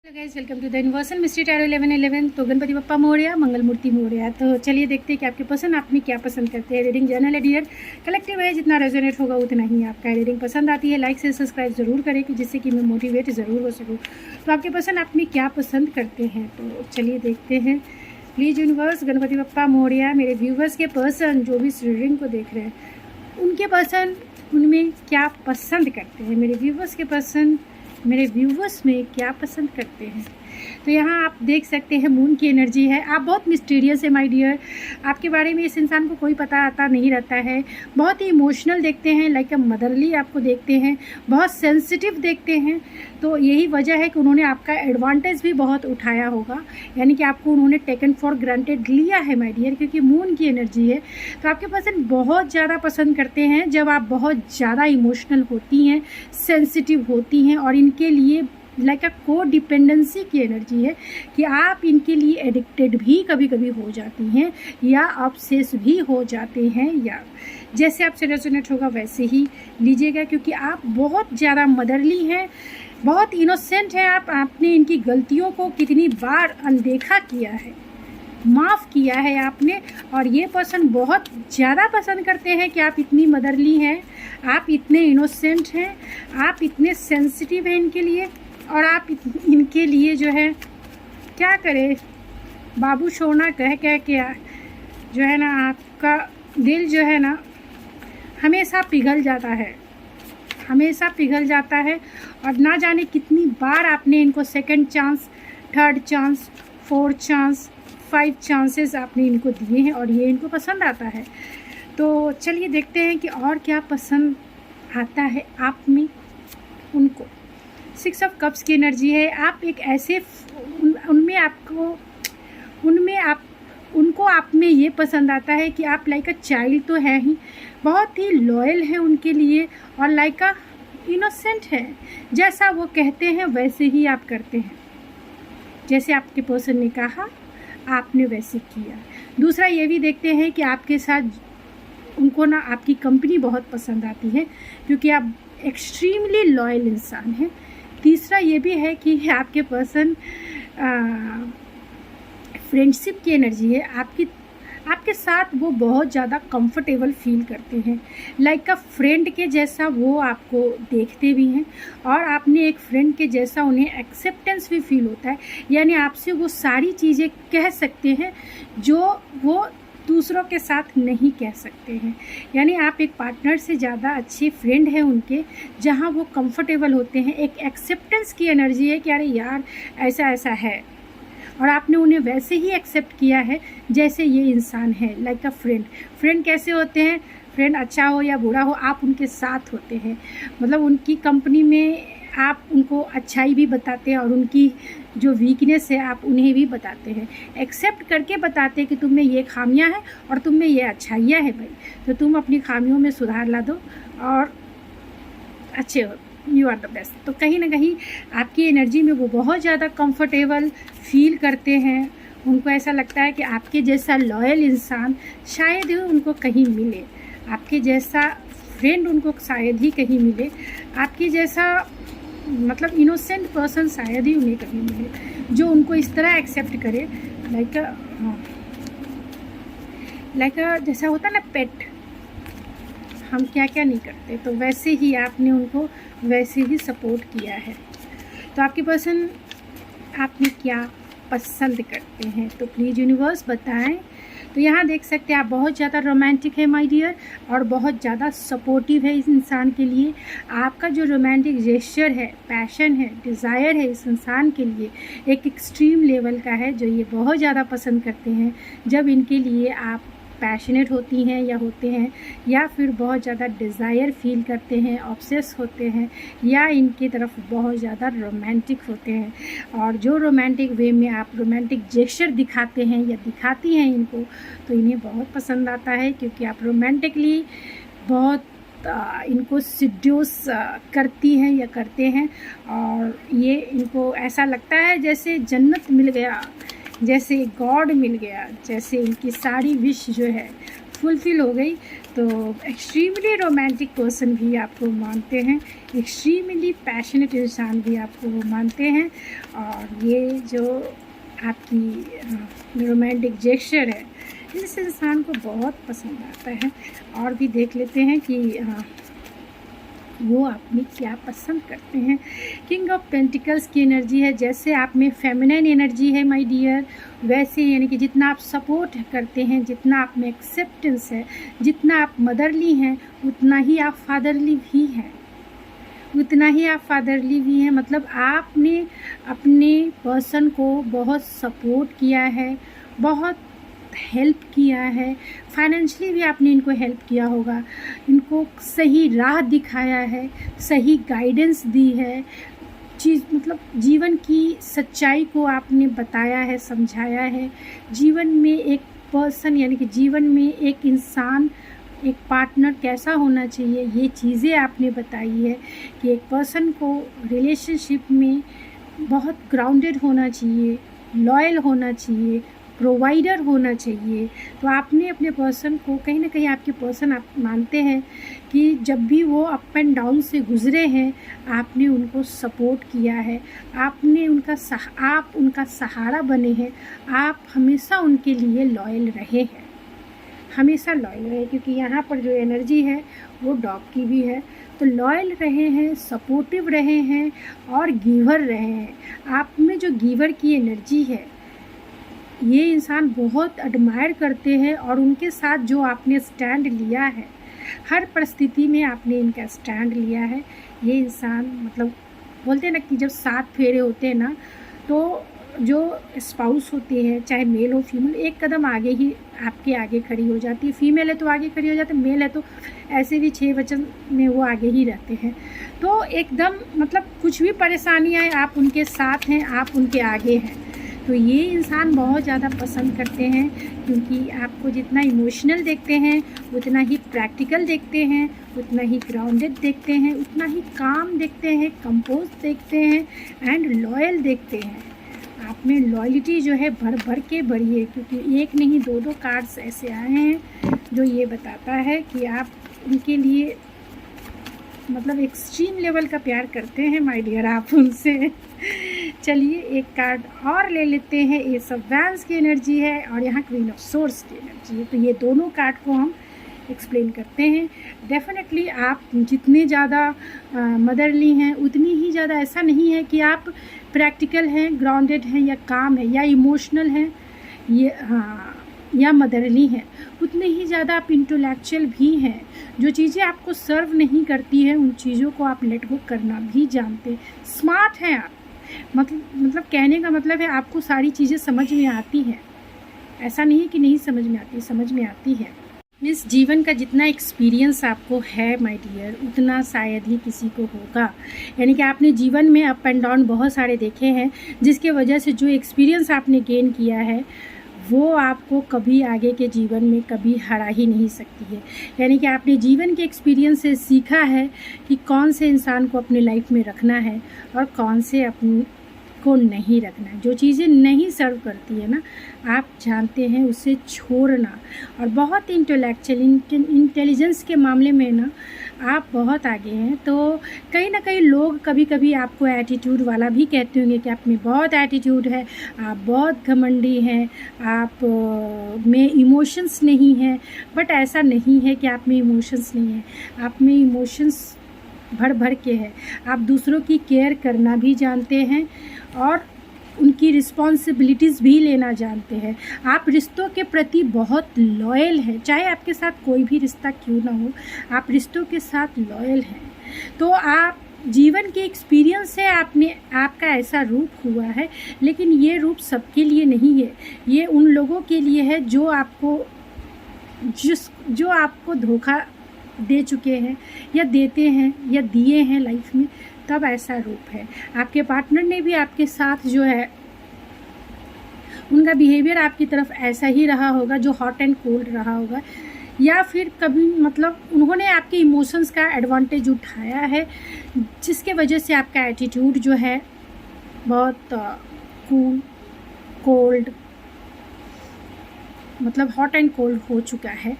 Hello guys, welcome to the universal mystery tarot 1111। तो गणपति बप्पा मोरया, मंगल मूर्ति मोरया। तो चलिए देखते हैं कि आपके पसंद आप में क्या पसंद करते हैं। रीडिंग जनरल है डियर, कलेक्टिव है, जितना रेजोनेट होगा उतना ही आपका रीडिंग पसंद आती है। लाइक से सब्सक्राइब जरूर करें कि जिससे कि मैं मोटिवेट ज़रूर हो सकूँ। तो आपके पसंद आप में क्या पसंद करते हैं, तो चलिए देखते हैं। प्लीज़ यूनिवर्स, गणपति बप्पा मोरया, मेरे व्यूवर्स के पर्सन जो भी इस रीडिंग को देख रहे हैं उनके पर्सन उनमें क्या पसंद करते हैं। मेरे व्यूवर्स के पर्सन मेरे व्यूवर्स में क्या पसंद करते हैं। तो यहाँ आप देख सकते हैं मून की एनर्जी है। आप बहुत मिस्टीरियस है माय डियर। आपके बारे में इस इंसान को कोई पता आता नहीं रहता है। बहुत ही इमोशनल देखते हैं, लाइक अ मदरली आपको देखते हैं, बहुत सेंसिटिव देखते हैं। तो यही वजह है कि उन्होंने आपका एडवांटेज भी बहुत उठाया होगा, यानी कि आपको उन्होंने टेकन फॉर ग्रांटेड लिया है माय डियर, क्योंकि मून की एनर्जी है। तो आपके पर्सन बहुत ज़्यादा पसंद करते हैं जब आप बहुत ज़्यादा इमोशनल होती हैं, सेंसिटिव होती हैं, और इनके लिए लाइक अ को डिपेंडेंसी की एनर्जी है कि आप इनके लिए एडिक्टेड भी कभी कभी हो जाती हैं या ऑब्सेस भी हो जाते हैं, या जैसे आपसे रेजोनेट होगा वैसे ही लीजिएगा, क्योंकि आप बहुत ज़्यादा मदरली हैं, बहुत इनोसेंट हैं। आपने इनकी गलतियों को कितनी बार अनदेखा किया है, माफ़ किया है आपने। और ये पर्सन बहुत ज़्यादा पसंद करते हैं कि आप इतनी मदरली हैं, आप इतने इनोसेंट हैं, आप इतने सेंसिटिव हैं इनके लिए। और आप इनके लिए जो है क्या करें, बाबू सोना कह कह के जो है ना, आपका दिल जो है ना हमेशा पिघल जाता है, हमेशा पिघल जाता है। और ना जाने कितनी बार आपने इनको second chance, third chance, fourth chance, 5 chances आपने इनको दिए हैं, और ये इनको पसंद आता है। तो चलिए देखते हैं कि और क्या पसंद आता है आप में उनको। 6 ऑफ कप्स की एनर्जी है। आप एक ऐसे उनको आप में ये पसंद आता है कि आप लाइक अ चाइल्ड तो है ही, बहुत ही लॉयल है उनके लिए, और लाइक अ इनोसेंट है। जैसा वो कहते हैं वैसे ही आप करते हैं, जैसे आपके पर्सन ने कहा आपने वैसे किया। दूसरा ये भी देखते हैं कि आपके साथ उनको ना आपकी कंपनी बहुत पसंद आती है, क्योंकि आप एक्सट्रीमली लॉयल इंसान हैं। तीसरा ये भी है कि आपके पर्सन फ्रेंडशिप की एनर्जी है। आपके साथ वो बहुत ज़्यादा कंफर्टेबल फील करते हैं, लाइक अ फ्रेंड के जैसा वो आपको देखते भी हैं, और आपने एक फ्रेंड के जैसा उन्हें एक्सेप्टेंस भी फील होता है। यानी आपसे वो सारी चीज़ें कह सकते हैं जो वो दूसरों के साथ नहीं कह सकते हैं। यानी आप एक पार्टनर से ज़्यादा अच्छे फ्रेंड हैं उनके, जहां वो कंफर्टेबल होते हैं। एक एक्सेप्टेंस की एनर्जी है कि अरे यार ऐसा ऐसा है, और आपने उन्हें वैसे ही एक्सेप्ट किया है जैसे ये इंसान है, लाइक अ फ्रेंड। फ्रेंड कैसे होते हैं? फ्रेंड अच्छा हो या बुरा हो, आप उनके साथ होते हैं, मतलब उनकी कंपनी में आप उनको अच्छाई भी बताते हैं, और उनकी जो वीकनेस है आप उन्हें भी बताते हैं, एक्सेप्ट करके बताते हैं कि तुम में ये खामियां हैं और तुम में ये अच्छाइयाँ हैं भाई, तो तुम अपनी खामियों में सुधार ला दो और अच्छे हो, यू आर द बेस्ट। तो कहीं ना कहीं आपकी एनर्जी में वो बहुत ज़्यादा कंफर्टेबल फील करते हैं। उनको ऐसा लगता है कि आपके जैसा लॉयल इंसान शायद ही उनको कहीं मिले, आपके जैसा फ्रेंड उनको शायद ही कहीं मिले, आपके जैसा मतलब इनोसेंट पर्सन शायद ही उन्हें कभी मिले जो उनको इस तरह एक्सेप्ट करे, लाइक जैसा होता ना पेट, हम क्या क्या नहीं करते, तो वैसे ही आपने उनको वैसे ही सपोर्ट किया है। तो आपके पर्सन आप में क्या पसंद करते हैं, तो प्लीज़ यूनिवर्स बताएं। तो यहाँ देख सकते हैं आप बहुत ज़्यादा रोमांटिक है माय डियर, और बहुत ज़्यादा सपोर्टिव है इस इंसान के लिए। आपका जो रोमांटिक जेस्चर है, पैशन है, डिज़ायर है इस इंसान के लिए एक एक्सट्रीम लेवल का है, जो ये बहुत ज़्यादा पसंद करते हैं जब इनके लिए आप पैशनेट होती हैं या होते हैं, या फिर बहुत ज़्यादा डिज़ायर फील करते हैं, ऑब्सेस होते हैं, या इनकी तरफ बहुत ज़्यादा रोमांटिक होते हैं। और जो रोमांटिक वे में आप रोमांटिक जेस्चर दिखाते हैं या दिखाती हैं इनको, तो इन्हें बहुत पसंद आता है, क्योंकि आप रोमांटिकली बहुत इनको सिड्यूस करती हैं या करते हैं, और ये इनको ऐसा लगता है जैसे जन्नत मिल गया, जैसे गॉड मिल गया, जैसे इनकी सारी विश जो है फुलफ़िल हो गई। तो तो एक्सट्रीमली रोमांटिक पर्सन भी आपको मानते हैं, एक्सट्रीमली पैशनेट इंसान भी आपको वो मानते हैं। और ये जो आपकी रोमांटिक जेस्चर है इस इंसान को बहुत पसंद आता है। और भी देख लेते हैं कि वो आप में क्या पसंद करते हैं। किंग ऑफ पेंटिकल्स की एनर्जी है, जैसे आप में फेमिनिन एनर्जी है माय डियर, वैसे यानी कि जितना आप सपोर्ट करते हैं, जितना आप में एक्सेप्टेंस है, जितना आप मदरली हैं, उतना ही आप फादरली भी हैं, मतलब आपने अपने पर्सन को बहुत सपोर्ट किया है, बहुत हेल्प किया है, फाइनेंशियली भी आपने इनको हेल्प किया होगा, इनको सही राह दिखाया है, सही गाइडेंस दी है, मतलब जीवन की सच्चाई को आपने बताया है, समझाया है। जीवन में एक पर्सन यानी कि जीवन में एक इंसान, एक पार्टनर कैसा होना चाहिए, ये चीज़ें आपने बताई है कि एक पर्सन को रिलेशनशिप में बहुत ग्राउंडेड होना चाहिए, लॉयल होना चाहिए, प्रोवाइडर होना चाहिए। तो आपने अपने पर्सन को कहीं ना कहीं, आपके पर्सन आप मानते हैं कि जब भी वो अप एंड डाउन से गुज़रे हैं आपने उनको सपोर्ट किया है, आपने आप उनका सहारा बने हैं, आप हमेशा उनके लिए लॉयल रहे हैं, हमेशा लॉयल रहे। क्योंकि यहाँ पर जो एनर्जी है वो डॉग की भी है, तो लॉयल रहे हैं, सपोर्टिव रहे हैं और गिवर रहे हैं। आप में जो गिवर की एनर्जी है ये इंसान बहुत एडमायर करते हैं, और उनके साथ जो आपने स्टैंड लिया है, हर परिस्थिति में आपने इनका स्टैंड लिया है। ये इंसान मतलब बोलते हैं ना कि जब 7 फेरे होते हैं ना, तो जो स्पाउस होती है, चाहे मेल हो फीमेल, एक कदम आगे ही आपके आगे खड़ी हो जाती है। फीमेल है तो आगे खड़ी हो जाती है, मेल है तो ऐसे भी 6 वचन में वो आगे ही रहते हैं। तो एकदम मतलब कुछ भी परेशानी आए आप उनके साथ हैं, आप उनके आगे हैं। तो ये इंसान बहुत ज़्यादा पसंद करते हैं, क्योंकि आपको जितना इमोशनल देखते हैं उतना ही प्रैक्टिकल देखते हैं, उतना ही ग्राउंडेड देखते हैं, उतना ही काम देखते हैं, कंपोज देखते हैं एंड लॉयल देखते हैं। आप में लॉयल्टी जो है भर भर के भरी है, क्योंकि एक नहीं 2-2 कार्ड्स ऐसे आए हैं जो ये बताता है कि आप उनके लिए मतलब एक्सट्रीम लेवल का प्यार करते हैं माय डियर आप उनसे। चलिए एक कार्ड और ले लेते हैं। एस ऑफ वैंड्स की एनर्जी है और यहाँ क्वीन ऑफ सोर्स की एनर्जी है। तो ये दोनों कार्ड को हम एक्सप्लेन करते हैं। डेफिनेटली आप जितने ज़्यादा मदरली हैं उतनी ही ज़्यादा, ऐसा नहीं है कि आप प्रैक्टिकल हैं, ग्राउंडेड हैं या काम है या इमोशनल हैं या मदरली हैं, उतने ही ज़्यादा आप इंटेलेक्चुअल भी हैं। जो चीज़ें आपको सर्व नहीं करती हैं उन चीज़ों को आप लेट गो करना भी जानते, स्मार्ट हैं आप। मतलब कहने का मतलब है आपको सारी चीज़ें समझ में आती हैं, ऐसा नहीं है कि नहीं समझ में आती, समझ में आती है। मीन्स जीवन का जितना एक्सपीरियंस आपको है माय डियर उतना शायद ही किसी को होगा। यानी कि आपने जीवन में अप एंड डाउन बहुत सारे देखे हैं, जिसके वजह से जो एक्सपीरियंस आपने गेन किया है वो आपको कभी आगे के जीवन में कभी हरा ही नहीं सकती है। यानी कि आपने जीवन के एक्सपीरियंस से सीखा है कि कौन से इंसान को अपने लाइफ में रखना है और कौन से अपने को नहीं रखना है। जो चीज़ें नहीं सर्व करती है ना, आप जानते हैं उसे छोड़ना। और बहुत इंटेलिजेंस के मामले में ना आप बहुत आगे हैं। तो कहीं ना कहीं लोग कभी कभी आपको एटीट्यूड वाला भी कहते होंगे कि आप में बहुत एटीट्यूड है, आप बहुत घमंडी हैं, आप में इमोशंस नहीं हैं। बट ऐसा नहीं है कि आप में इमोशंस नहीं है, आप में इमोशंस भर भर के है। आप दूसरों की केयर करना भी जानते हैं और उनकी रिस्पॉन्सिबिलिटीज़ भी लेना जानते हैं। आप रिश्तों के प्रति बहुत लॉयल हैं, चाहे आपके साथ कोई भी रिश्ता क्यों ना हो, आप रिश्तों के साथ लॉयल हैं। तो आप जीवन के एक्सपीरियंस से आपका ऐसा रूप हुआ है, लेकिन ये रूप सबके लिए नहीं है। ये उन लोगों के लिए है जो आपको धोखा दे चुके हैं या देते हैं या दिए हैं लाइफ में, तब ऐसा रूप है। आपके पार्टनर ने भी आपके साथ जो है उनका बिहेवियर आपकी तरफ ऐसा ही रहा होगा, जो हॉट एंड कोल्ड रहा होगा, या फिर कभी मतलब उन्होंने आपके इमोशंस का एडवांटेज उठाया है, जिसके वजह से आपका एटीट्यूड जो है बहुत कूल, कोल्ड मतलब हॉट एंड कोल्ड हो चुका है।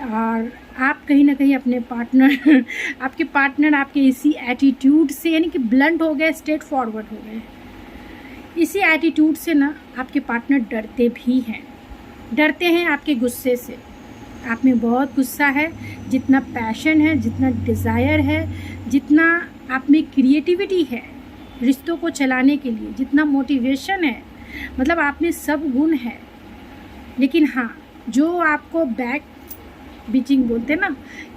और आप कहीं ना कहीं अपने पार्टनर आपके पार्टनर आपके इसी एटीट्यूड से यानी कि ब्लंट हो गए, स्ट्रेट फॉरवर्ड हो गए। इसी एटीट्यूड से ना आपके पार्टनर डरते भी हैं, डरते हैं आपके गुस्से से। आप में बहुत गुस्सा है, जितना पैशन है, जितना डिज़ायर है, जितना आप में क्रिएटिविटी है रिश्तों को चलाने के लिए, जितना मोटिवेशन है, मतलब आप में सब गुण है। लेकिन हाँ, जो आपको बैक बीचिंग बोलते ना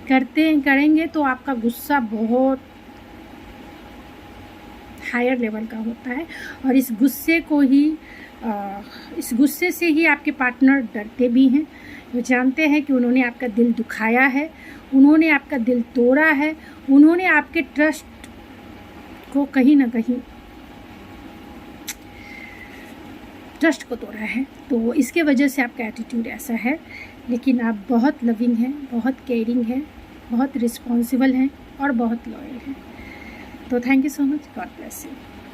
करेंगे तो आपका गुस्सा बहुत हायर लेवल का होता है। और इस गुस्से से ही आपके पार्टनर डरते भी हैं। वो जानते हैं कि उन्होंने आपका दिल दुखाया है, उन्होंने आपका दिल तोड़ा है, उन्होंने आपके ट्रस्ट को कहीं ना कहीं ट्रस्ट को तोड़ा है। तो इसके वजह से आपका एटीट्यूड ऐसा है। लेकिन आप बहुत लविंग हैं, बहुत केयरिंग हैं, बहुत रिस्पॉन्सिबल हैं और बहुत लॉयल हैं। तो thank you so much, God bless you.